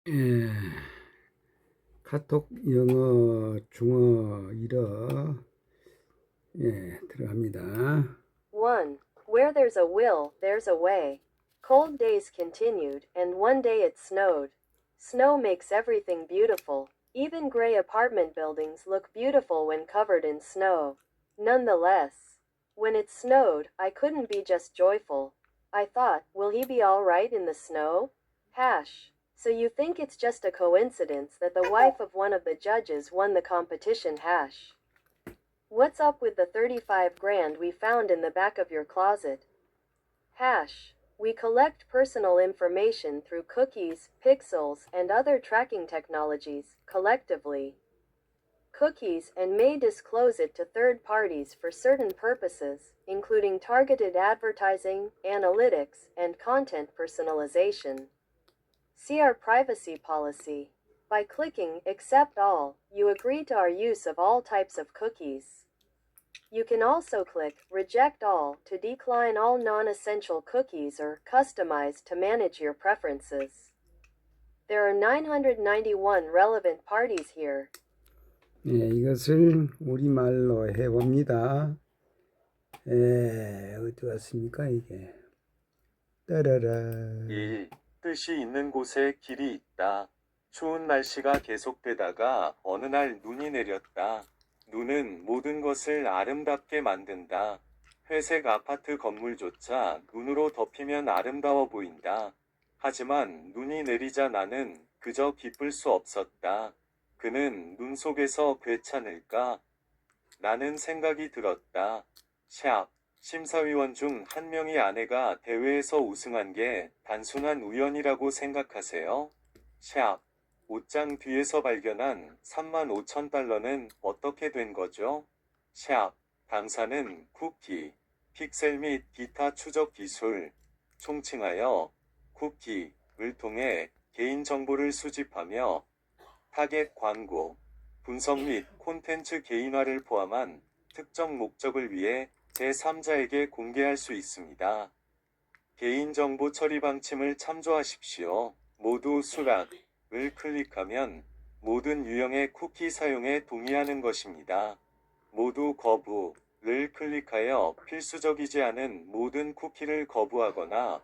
예, 카톡 영어 중어 일어 들어갑니다. 1. Where there's a will, there's a way. Cold days continued, and one day it snowed. Snow makes everything beautiful. Even gray apartment buildings look beautiful when covered in snow. Nonetheless, when it snowed, I couldn't be just joyful. I thought, will he be all right in the snow? So you think it's just a coincidence that the wife of one of the judges won the competition? What's up with the 35 grand we found in the back of your closet? We collect personal information through cookies, pixels, and other tracking technologies, collectively. Cookies, and may disclose it to third parties for certain purposes, including targeted advertising, analytics, and content personalization. See our privacy policy. By clicking Accept All, you agree to our use of all types of cookies. You can also click Reject All to decline all non-essential cookies or customize to manage your preferences. There are 991 relevant parties here. 이것을 우리말로 해봅니다. 어디 왔습니까 이게? 따라라. 1. 뜻이 있는 곳에 길이 있다. 추운 날씨가 계속되다가 어느 날 눈이 내렸다. 눈은 모든 것을 아름답게 만든다. 회색 아파트 건물조차 눈으로 덮이면 아름다워 보인다. 하지만 눈이 내리자 나는 그저 기쁠 수 없었다. 그는 눈 속에서 괜찮을까? 라는 생각이 들었다. 샵. 심사위원 중 한 명의 아내가 대회에서 우승한 게 단순한 우연이라고 생각하세요? 샵. 옷장 뒤에서 발견한 35,000달러는 어떻게 된 거죠? 샵. 당사는 쿠키, 픽셀 및 기타 추적 기술, 총칭하여 쿠키를 통해 개인정보를 수집하며 타겟 광고, 분석 및 콘텐츠 개인화를 포함한 특정 목적을 위해 제3자에게 공개할 수 있습니다. 개인정보 처리 방침을 참조하십시오. 모두 수락을 클릭하면 모든 유형의 쿠키 사용에 동의하는 것입니다. 모두 거부를 클릭하여 필수적이지 않은 모든 쿠키를 거부하거나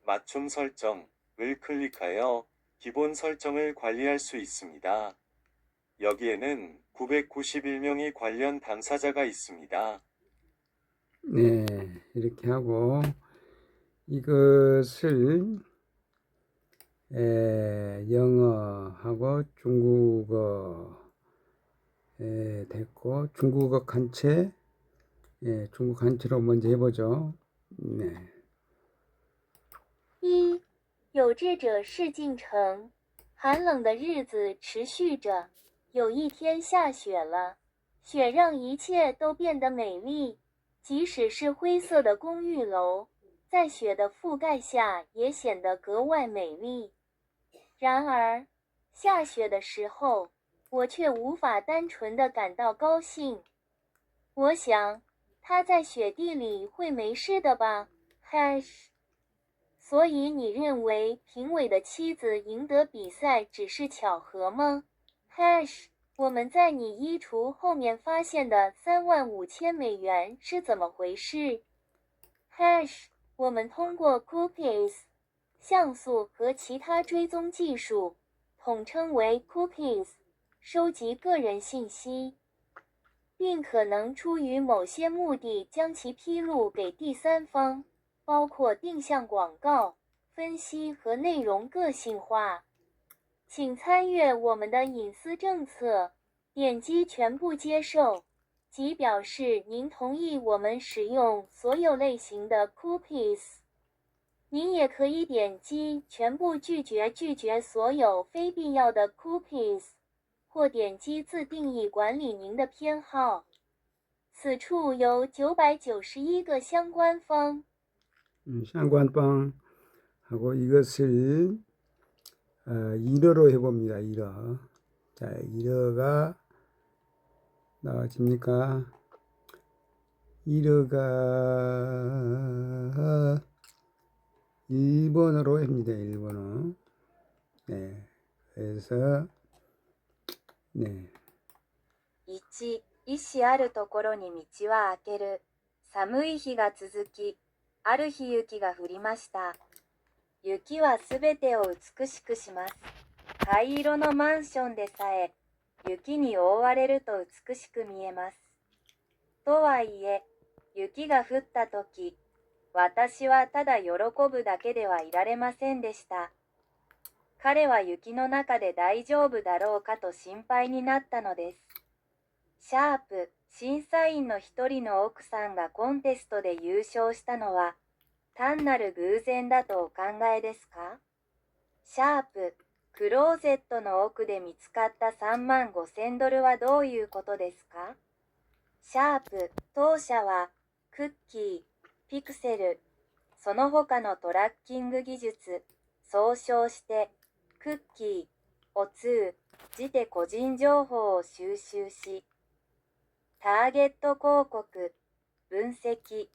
맞춤 설정을 클릭하여 기본 설정을 관리할 수 있습니다. 여기에는 991명의 관련 당사자가 있습니다. 이렇게 하고 이것을 영어하고 중국어 됐고 중국어 간체 중국 간체로 먼저 해보죠. 一，有志者事竟成。寒冷的日子持续着，有一天下雪了，雪让一切都变得美丽，即使是灰色的公寓楼，在雪的覆盖下也显得格外美丽。然而，下雪的时候，我却无法单纯地感到高兴。我想，他在雪地里会没事的吧？所以你认为评委的妻子赢得比赛只是巧合吗？我们在你衣橱后面发现的$35,000是怎么回事？我们通过 cookies 像素和其他追踪技术，统称为 cookies， 收集个人信息，并可能出于某些目的将其披露给第三方。包括定向广告、分析和内容个性化。请参阅我们的隐私政策，点击全部接受，即表示您同意我们使用所有类型的 cookies。您也可以点击全部拒绝所有非必要的 cookies， 或点击自定义管理您的偏好。此处有991个相关方。상관방하고 이것을 1어로 해봅니다. 1어. 자, 1어가 나와집니까? 1어가 1번으로 합니다. 1번어. 네. 그래서 네. 1、意志あるところに道は開ける。寒い日が続き、ある日雪が降りました。雪はすべてを美しくします。灰色のマンションでさえ、雪に覆われると美しく見えます。とはいえ、雪が降ったとき、私はただ喜ぶだけではいられませんでした。彼は雪の中で大丈夫だろうかと心配になったのです。シャープ、審査員の一人の奥さんがコンテストで優勝したのは、単なる偶然だとお考えですか？シャープ、クローゼットの奥で見つかった$35,000はどういうことですか？シャープ、当社は、クッキー、ピクセル、その他のトラッキング技術、総称して、クッキー、を通じて個人情報を収集し、ターゲット広告、分析、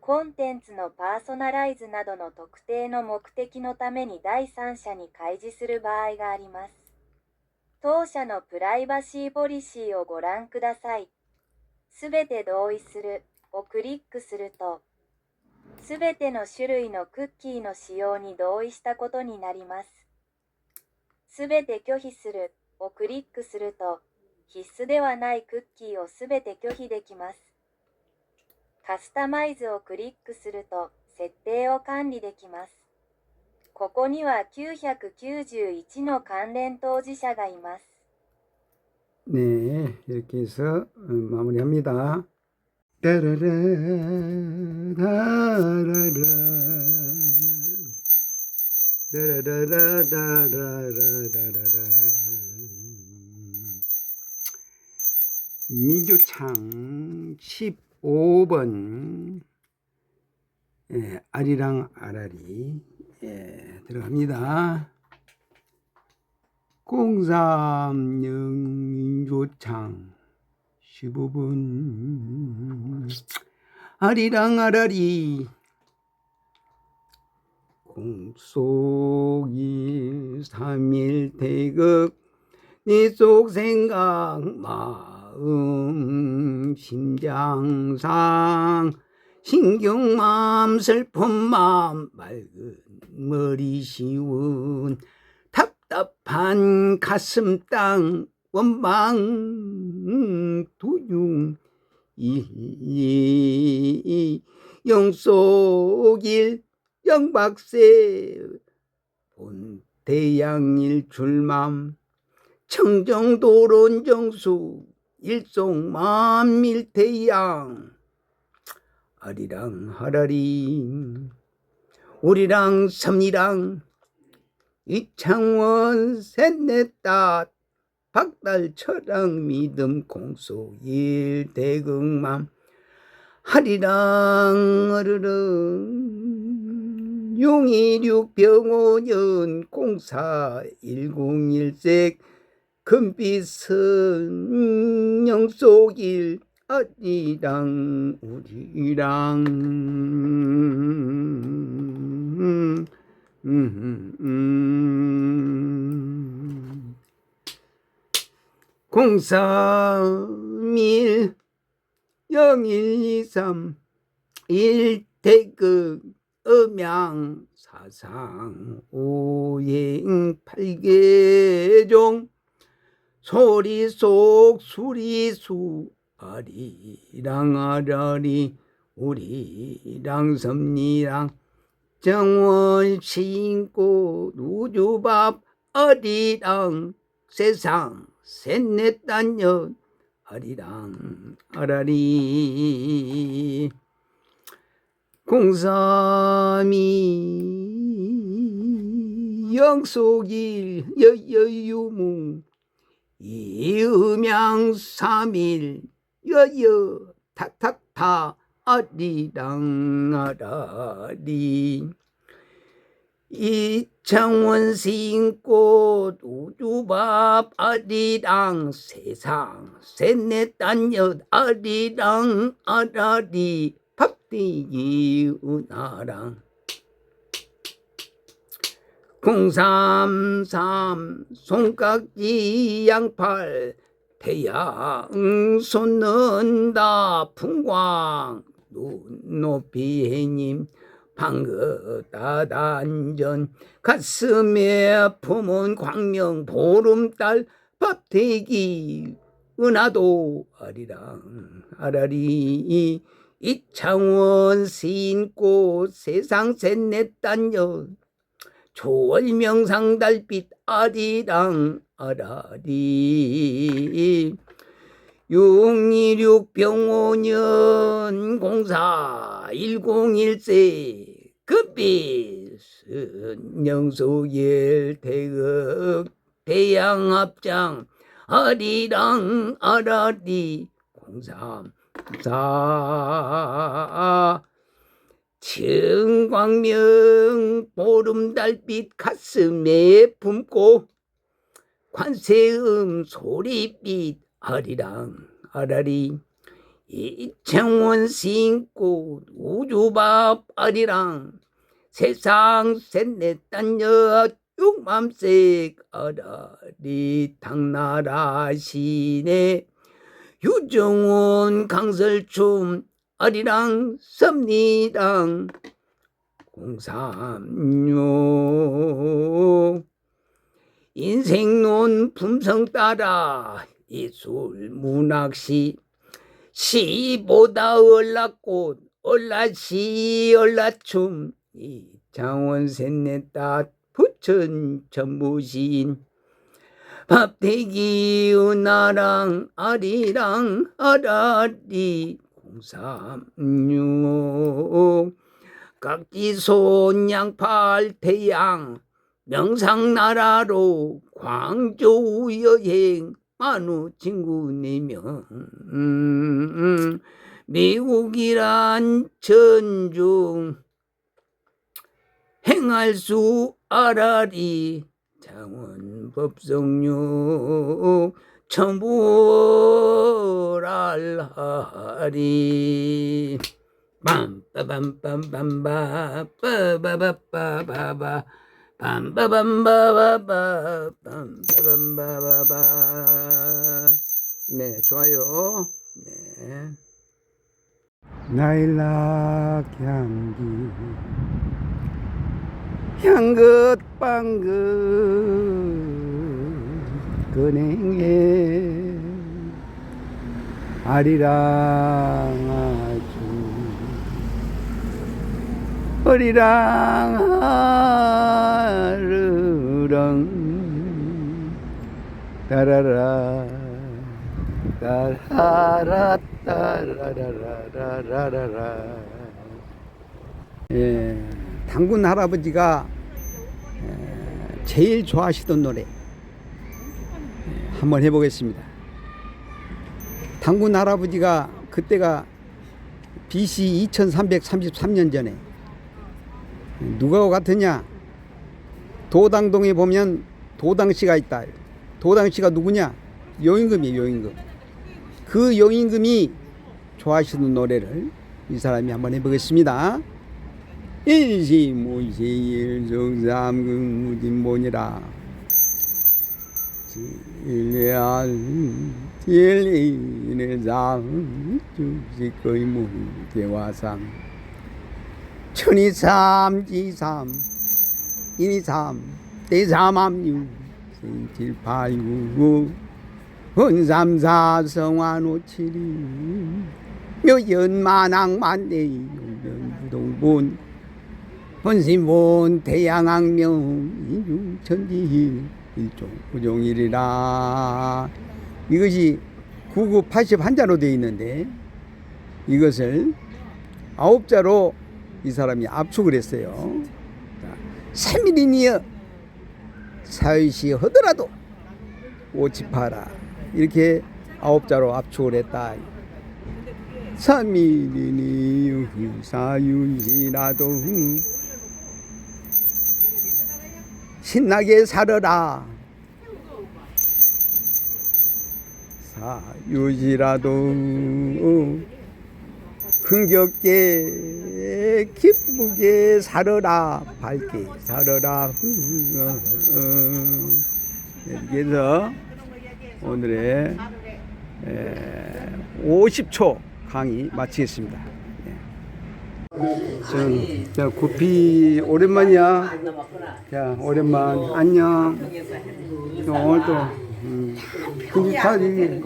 コンテンツのパーソナライズなどの特定の目的のために第三者に開示する場合があります。当社のプライバシーポリシーをご覧ください。すべて同意するをクリックすると、すべての種類のクッキーの使用に同意したことになります。すべて拒否するをクリックすると、必須ではないクッキーをすべて拒否できます。カスタマイズをクリックすると、設定を管理できます。ここには991の関連当事者がいます。 네, 이렇게 해서 마무리합니다. 따라라, 따라라, 따라라라, 따라라라라라. 민주창 15번 아리랑 아라리 들어갑니다. 03 민주창 15번 아리랑 아라리 공속이 3일 태극 네 속 생각 마음 심장상 신경맘 슬픔맘 맑은 머리 시운 답답한 가슴 땅 원망 두중 영속일 영박세 본 대양일 줄맘 청정도론 정수 일송만밀태양 아리랑 하라리 우리랑 섬이랑 이창원 셋넷다 박달처랑 믿음 공속일 대극맘 하리랑 어르릉 용의육병오년 공사 101색 금빛은 영속일 아리랑 우리랑 공삼일 0123 일태극 음양 사상 오행 8개종 소리 속 수리수 아리랑 아라리 우리랑 섬리랑 정원 신고 우주밥 아리랑 세상 셋넷 단연 아리랑 아라리 공삼이 영속일 여여유무 이음양 3일 여여 탁탁타 아리랑 아라리 이창원 신꽃 우주밥 아리랑 세상 셋넷 단연 아리랑 아라리 밥띠기 은하랑 033 손깍지 양팔 태양 솟는다 풍광 눈높이 해님 방긋다 단전 가슴에 품은 광명 보름달 밥대기 은하도 아리랑 아라리 이창원 시인꽃 세상 셋넷 단연 초월명상 달빛 아리랑 아라리 626 병원연 공사 101세 급빛 영소일 태극 태양합장 아리랑 아라리 034 청광명 보름달빛 가슴에 품고 관세음 소리빛 아리랑 아라리 이창원 신고 우주밥 아리랑 세상 셋넷 단여 육맘색 아라리 당나라 시내 유정원 강설춤 아리랑 섭리랑 036 인생론 품성 따라 예술 문학시 시보다 얼라꽃 얼라시 얼라춤 이창원 셋넷다 부천 전무시인 밥대기 은하랑 아리랑 아라리 036 각지손 양팔 태양 명상나라로 광주 여행 만우 친구 4명 미국이란 전중 행할 수 아라리 장원 법성육 천부랄하리 빰빠밤빰빰바 빠바바빠바바 빰빠밤바바바 빰빠밤바바바. 네, 좋아요. 네. 나일락 향기 향긋 빵긋 근행에 아리랑 아주 어리랑 아르렁 따라라 따라라 따라라라라라라. 예, 당군 할아버지가 제일 좋아하시던 노래 한번 해보겠습니다. 당군 할아버지가 그때가 BC 2333년 전에 누가 같으냐? 도당동에 보면 도당씨가 있다. 도당씨가 누구냐? 요임금이에요. 요임금. 그 요임금이 좋아하시는 노래를 이 사람이 한번 해보겠습니다. 일시무시일성삼금무진본이라 진리한 주식의무대화상 천이삼 지삼 인이삼 대삼암유 생칠팔구구 헌삼사성환오칠이 묘연만왕만대이 용변부동본 헌신본 태양악명 인중천지 일종구종일이라. 이것이 9981자로 되어 있는데 이것을 9자로 이 사람이 압축을 했어요. 3일이니여 사의시 하더라도 오치파라 이렇게 9자로 압축을 했다. 3일이니여 사유시라도 신나게 살아라. 사유시라도 흥겹게 기쁘게 살아라 밝게 살아라 이렇게 해서 오늘의 50초 강의 마치겠습니다. 자, 구피 오랜만이야. 자, 오랜만. 안녕. 오늘 또 근데 다 이게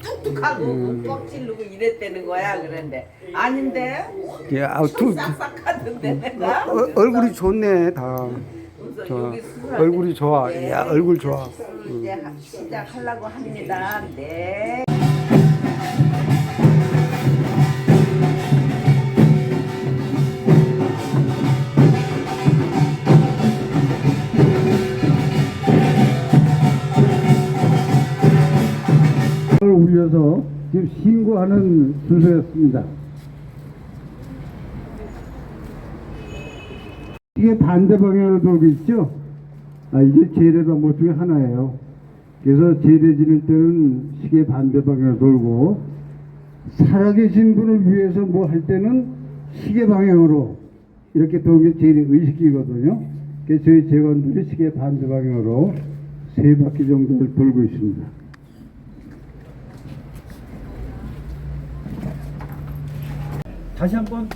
뚝뚝하고 꽉 찌르고 이랬다는 거야. 그런데 아닌데 야, 싹싹하던데 내가 얼굴이 좋네 다. 여기 얼굴이 좋아. 야, 얼굴 좋아. 이제 시작하려고 합니다. 네. 울려서 지금 신고하는 순서였습니다. 이게 반대 방향으로 돌고 있죠? 이게 제례 방법 중에 하나예요. 그래서 제례 지낼 때는 시계 반대 방향으로 돌고, 살아계신 분을 위해서 뭐 할 때는 시계 방향으로 이렇게 도는 게 제일 의식이거든요. 그래서 저희 재관들이 시계 반대 방향으로 3바퀴 정도를 돌고 있습니다. 다시 한번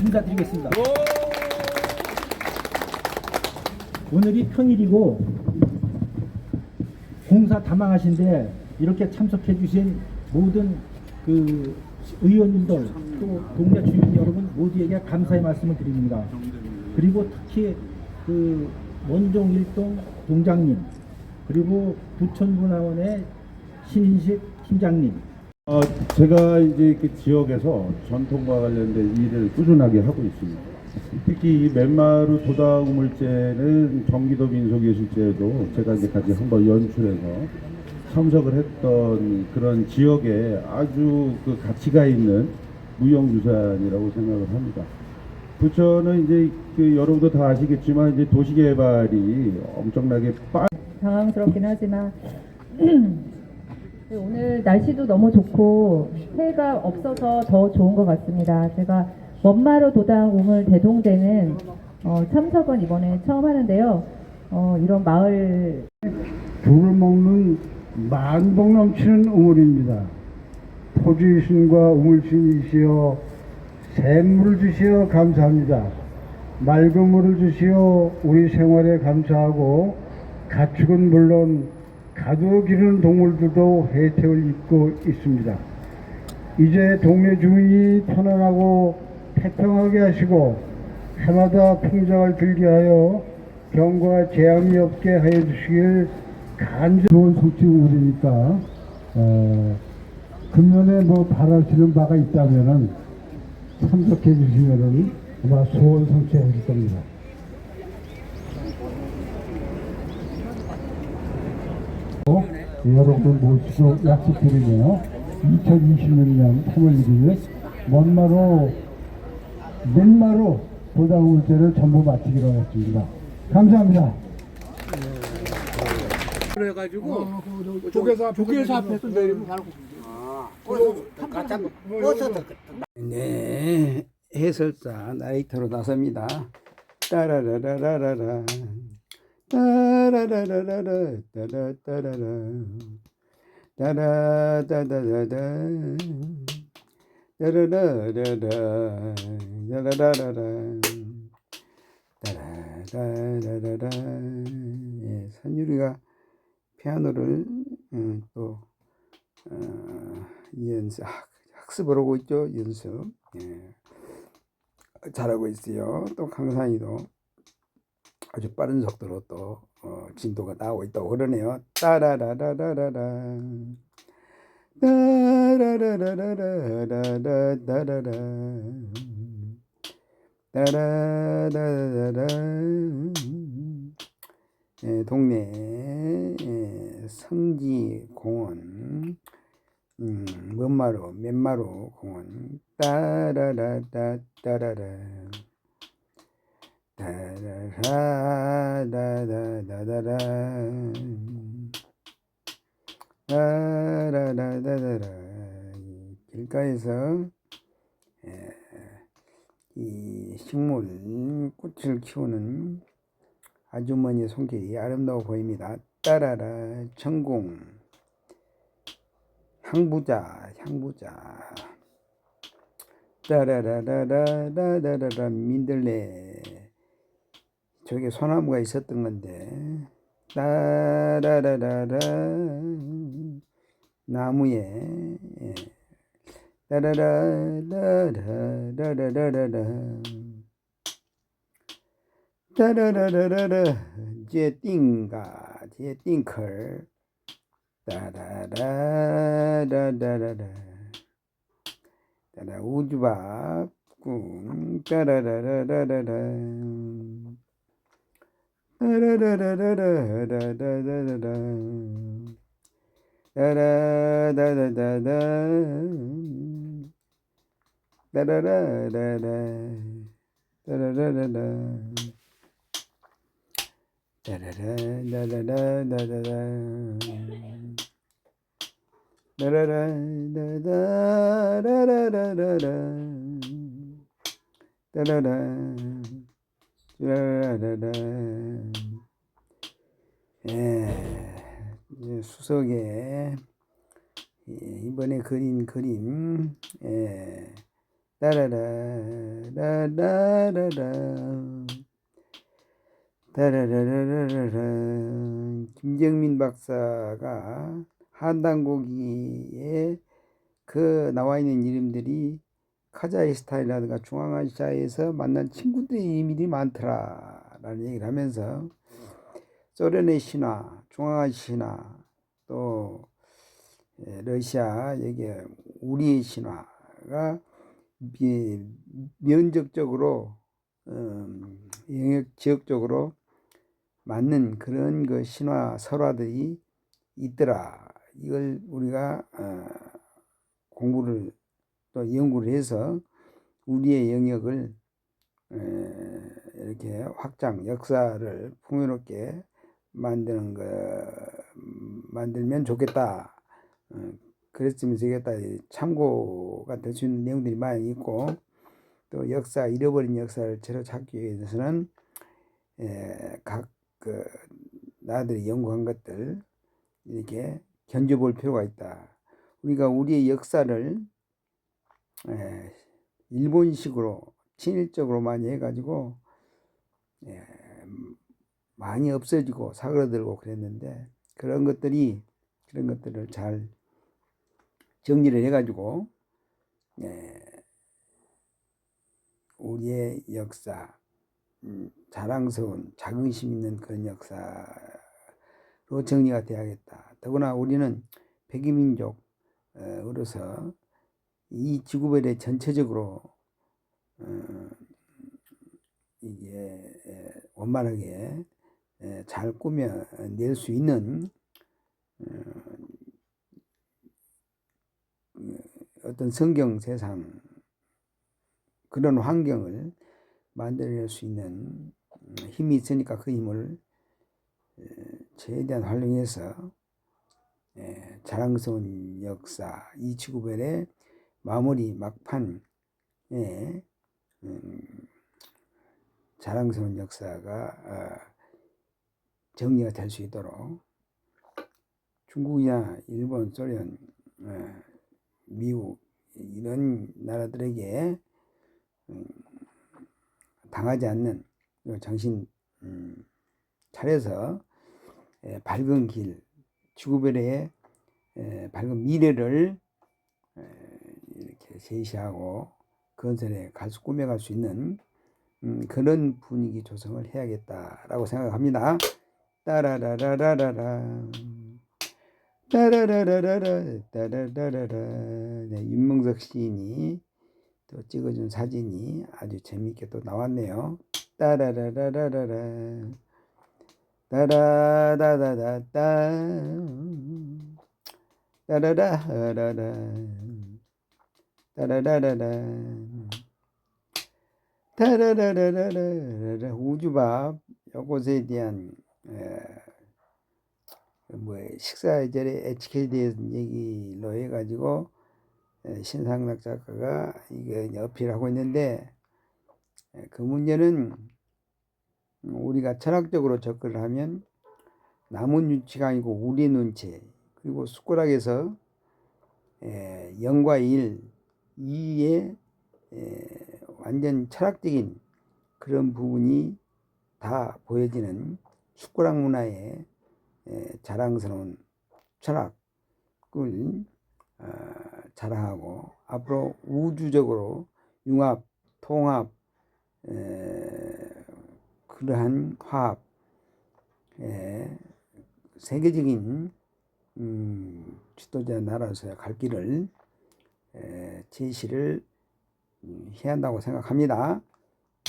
인사드리겠습니다. 오늘이 평일이고 공사 다망하신데 이렇게 참석해 주신 모든 그 의원님들 또 동네 주민 여러분 모두에게 감사의 말씀을 드립니다. 그리고 특히 그 원종 일동 동장님 그리고 부천문화원의 신인식 팀장님 제가 이제 그 지역에서 전통과 관련된 일을 꾸준하게 하고 있습니다. 특히 이 맨마루 도다 우물제는 경기도 민속예술제도 제가 이제 같이 한번 연출해서 참석을 했던 그런 지역에 아주 그 가치가 있는 무형유산이라고 생각을 합니다. 부천은 이제 그 여러분도 다 아시겠지만 이제 도시개발이 엄청나게 당황스럽긴 하지만 오늘 날씨도 너무 좋고 해가 없어서 더 좋은 것 같습니다. 제가 원마루 도당 우물 대동제는 참석은 이번에 처음 하는데요. 이런 마을 죽을 먹는 만복 넘치는 우물입니다. 토지신과 우물신이시여 샘물을 주시어 감사합니다. 맑은 물을 주시어 우리 생활에 감사하고 가축은 물론 가두 기르는 동물들도 혜택을 입고 있습니다. 이제 동네 주민이 편안하고 태평하게 하시고 해마다 풍작을 들게 하여 병과 재앙이 없게 하여 주시길 간절히 좋은 성취우물이니까 금년에 뭐 바라시는 바가 있다면은 참석해 주시면은 아마 소원 성취하실 겁니다. 여러분 모시고 약속드리며 2026년 3월 1일 맨마루 도당우물제를 전부 마치기로 했습니다. 감사합니다. 그래가지고 조계사 앞에서 내리면 바로 네, 해설사 나이터로 나섭니다. 따라라라라라 따라라라라라 따라따라라 따라따다다다 따라라라라 따라라라라 따라라라라. 예, 선율이가 피아노를 또 학습을 하고 있죠. 연습. 예. 잘하고 있어요. 또 강산이도 아주 빠른 속도로 또 진도가 나오고 있다고 그러네요. 따라라라라라라 따라라라라라라라라 따라라라라. 예, 동네 성지공원 맨마루 공원 따라라라 따라라 따라라라라라라 따라라라라라. 길가에서 이 식물 꽃을 키우는 아주머니의 손길이 아름다워 보입니다. 따라라 천공 향부자 따라라라라라라라 민들레 저게 소나무가 있었던 건데 따라라라라 나무에 따라라라라라라라라 따라라라라라 제띵가 제띵컬 따라라라라라라 따라 우주밥 꿈 따라라라라라라 따라라라라라라라라라 따라라라라라 따라라라라 따라라라라 따라라라라라라라 따라라라라라라라 따라라 따라라라 이제 수석에 이번에 그린 그림 따라라라라라라 따라라라라라 김정민 박사가 한단고기에 그 나와 있는 이름들이 카자흐스탄이라든가 중앙아시아에서 만난 친구들의 이름이 많더라라는 얘기를 하면서 소련의 신화, 중앙아시아 신화, 또 러시아 여기에 우리의 신화가 면적적으로 영역 지역적으로 맞는 그런 그 신화 설화들이 있더라. 이걸 우리가 공부를 또 연구를 해서 우리의 영역을 이렇게 확장 역사를 풍요롭게 만들면 좋겠다. 그랬으면 좋겠다. 참고가 될 수 있는 내용들이 많이 있고 또 잃어버린 역사를 제로 찾기 위해서는 각 나들이 연구한 것들 이렇게 견뎌볼 필요가 있다. 우리가 우리의 역사를 일본식으로 친일적으로 많이 해가지고 많이 없어지고 사그러들고 그랬는데 그런 것들을 잘 정리를 해가지고 우리의 역사 자랑스러운 자긍심 있는 그런 역사로 정리가 돼야겠다. 더구나 우리는 백이민족으로서 이 지구별에 전체적으로 이게 원만하게 잘 꾸며낼 수 있는 어떤 성경 세상 그런 환경을 만들어낼 수 있는 힘이 있으니까 그 힘을 최대한 활용해서 자랑스러운 역사 이 지구별의 마무리 막판에 자랑스러운 역사가 정리가 될 수 있도록 중국이나 일본, 소련, 미국 이런 나라들에게 당하지 않는 정신 차려서 밝은 길, 지구별의 밝은 미래를 이렇게 제시하고 건설에 꾸며갈 수 있는 그런 분위기 조성을 해야겠다라고 생각합니다. 따라라라라라라 따라라라라라 따라라라라 윤명석 시인이 또 찍어준 사진이 아주 재미있게 또 나왔네요. 따라라라라라라 따라다다다따 따라라라라 따라라라라 따라라라라라 우주밥 요것에 대한 식사 예절의 에티켓에 대한 얘기로 해가지고 신상락 작가가 이게 어필하고 있는데 그 문제는 우리가 철학적으로 접근을 하면 남의 눈치가 아니고 우리 눈치, 그리고 숟가락에서 0과 1, 2의 완전 철학적인 그런 부분이 다 보여지는 숟가락 문화의 자랑스러운 철학을 자랑하고, 앞으로 우주적으로 융합, 통합, 그러한 화합, 세계적인 지도자 나라에서의 갈 길을 제시를 해야 한다고 생각합니다.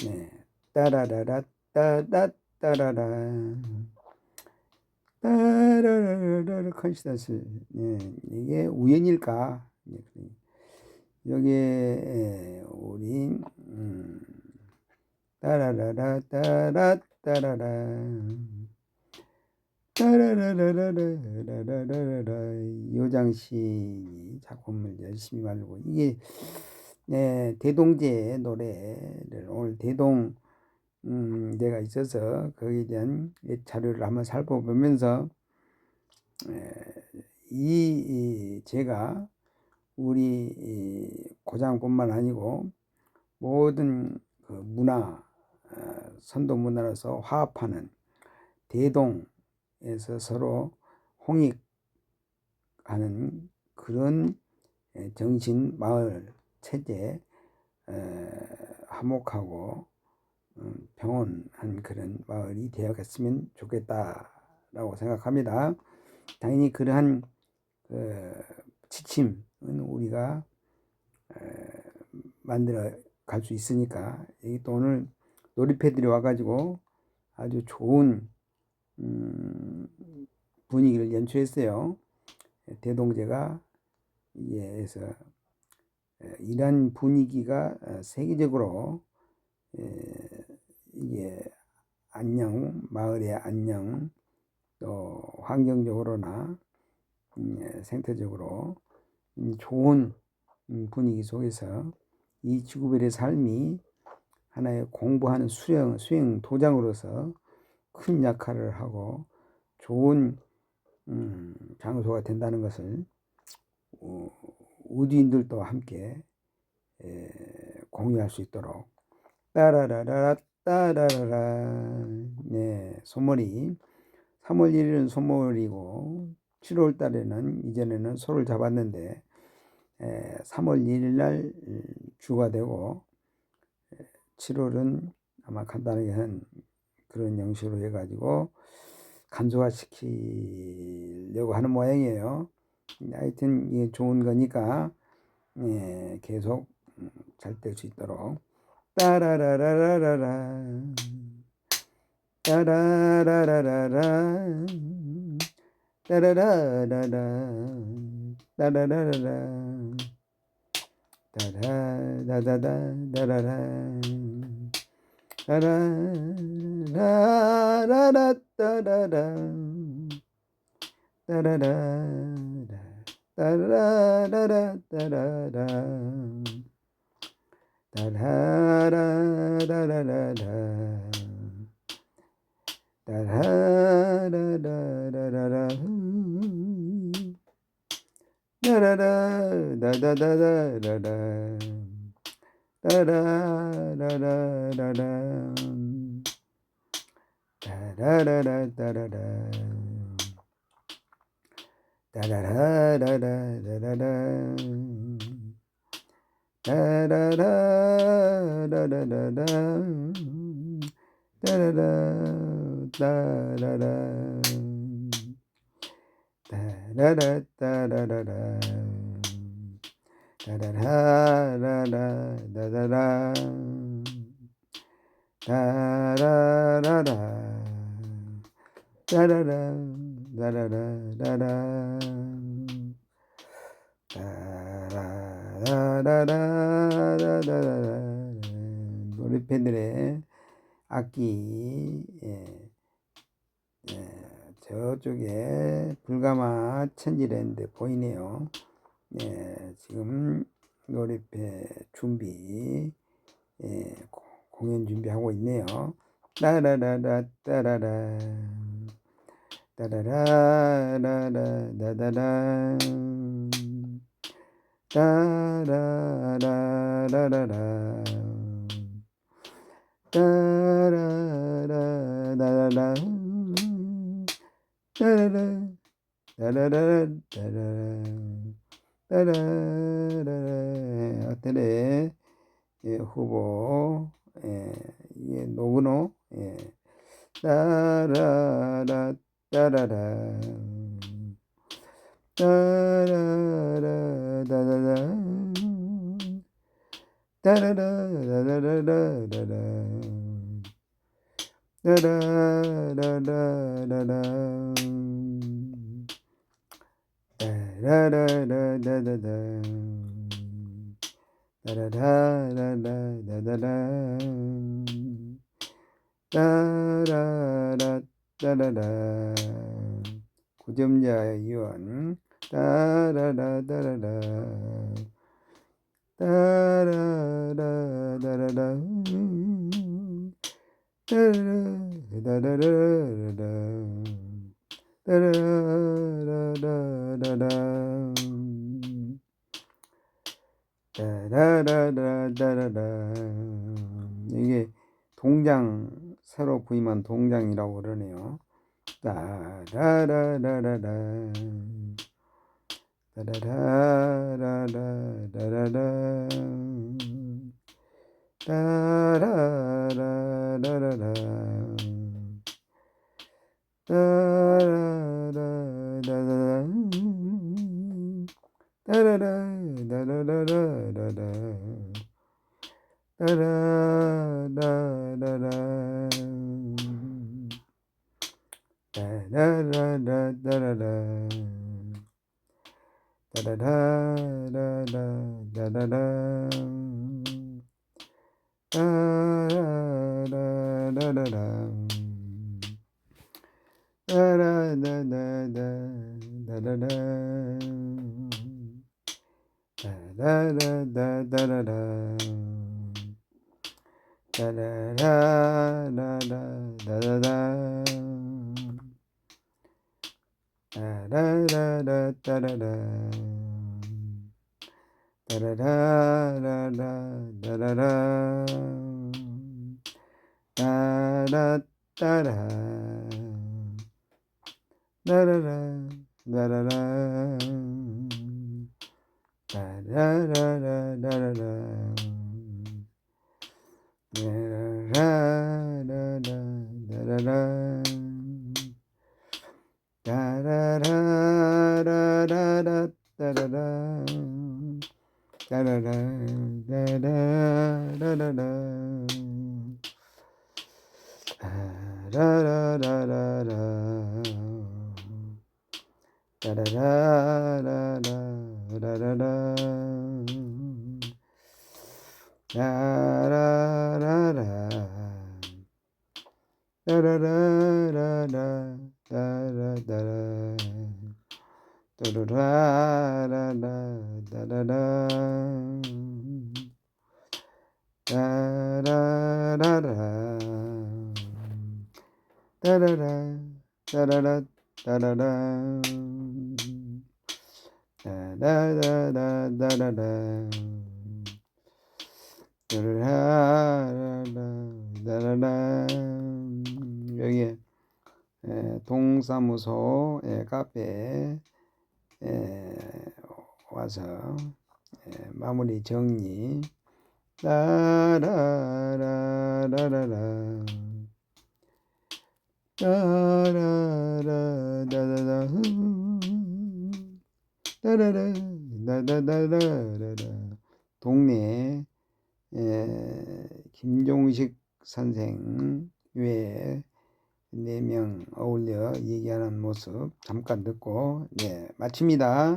네. 따라라라 따라 따라라 따라라라 컨시더스. 네. 이게 우연일까? 여기에 우리 따라라라 따라 따라라 따라라라라라라라라 요장시 작품을 열심히 만들고, 이게 대동제 노래를 오늘 대동 데가 있어서 거기에 대한 자료를 한번 살펴보면서 제가 우리 고장뿐만 아니고 모든 그 문화, 선도 문화로서 화합하는 대동에서 서로 홍익하는 그런 정신 마을 체제, 화목하고 평온한 그런 마을이 되어갔으면 좋겠다라고 생각합니다. 당연히 그러한 지침은 우리가 만들어 갈 수 있으니까, 여기 또 오늘 놀이패들이 와가지고 아주 좋은 분위기를 연출했어요. 대동제가 이에서 이런 분위기가 세계적으로 이게 안녕, 마을의 안녕, 또 환경적으로나 생태적으로 좋은 분위기 속에서 이 지구별의 삶이 하나의 공부하는 수행 도장으로서 큰 역할을 하고 좋은 장소가 된다는 것을 우주인들도 함께 공유할 수 있도록 따라라라 따라라라. 네, 소머리 3월 1일은 소머리고 7월 달에는 이전에는 소를 잡았는데 3월 1일 날 주가 되고 7월은 아마 간단하게 한 그런 형식으로 해가지고 간소화시키려고 하는 모양이에요. 하여튼 이게 좋은 거니까 계속 잘 될 수 있도록 따라라라라라 따라라라라라 따라라라라 따라라라라 따라라라라라라 따라라라라 따라라 따라라 따라라라 따라라 따라라라라라 따라라라라라 따라라라라라라 따라라라라라 따라라라 따라라 따라라라라라라 따라라라라라라 따라라 따라라 따라라 따라라라 따라라라라라라 따라라라 따라라 따라라라라 따라라라라라라. 놀이팬들의 악기 저쪽에 불가마 천지랜드 보이네요. 지금 놀이패 준비 공연 준비하고 있네요. 따라라라 따라라 따라라라라라라라 따라라라라라 따라라라라라 따라라 따라라라라라 따라라라 어때래? 예, 후보 이게 노브노 따라라 따라라 따라라 따라라 따라라라라라라 따라라라라라 따라라라라라라 따라라라라라라 따라라 따라라 9점자 이원 따라라라라라 따라라라라라 따라라라라라 따라라라라라 따라라라라라 이게 동장 새로 부임한 동장이라고 그러네요. 따라라라라라 따라라라라라라 따라라라라라 따라라라라라 따라라라라라라 따라라라라 따라라라라라 따라라라라라라 따라라라라 따라라라라라라 따라라라라라라 따라라라라라라 따라라라라라라 따라라라라라라 따라따라 라라라 라라라 라라라라라라 라라라라라라 따라라라라라 따라라 따라라라라라라 라라라라라 따라라라라라라 라라라라 따라라라라 따라따라 따라라라라 따라라 따라라라 따라라 따라라 따라라 따라라라 따라라 따라라라 여기에 동사무소 카페에 와서 마무리 정리 따라라라라라 따라라라라라 따라라라라라라 동네 김종식 선생 외에 4명 어울려 얘기하는 모습 잠깐 듣고 마칩니다.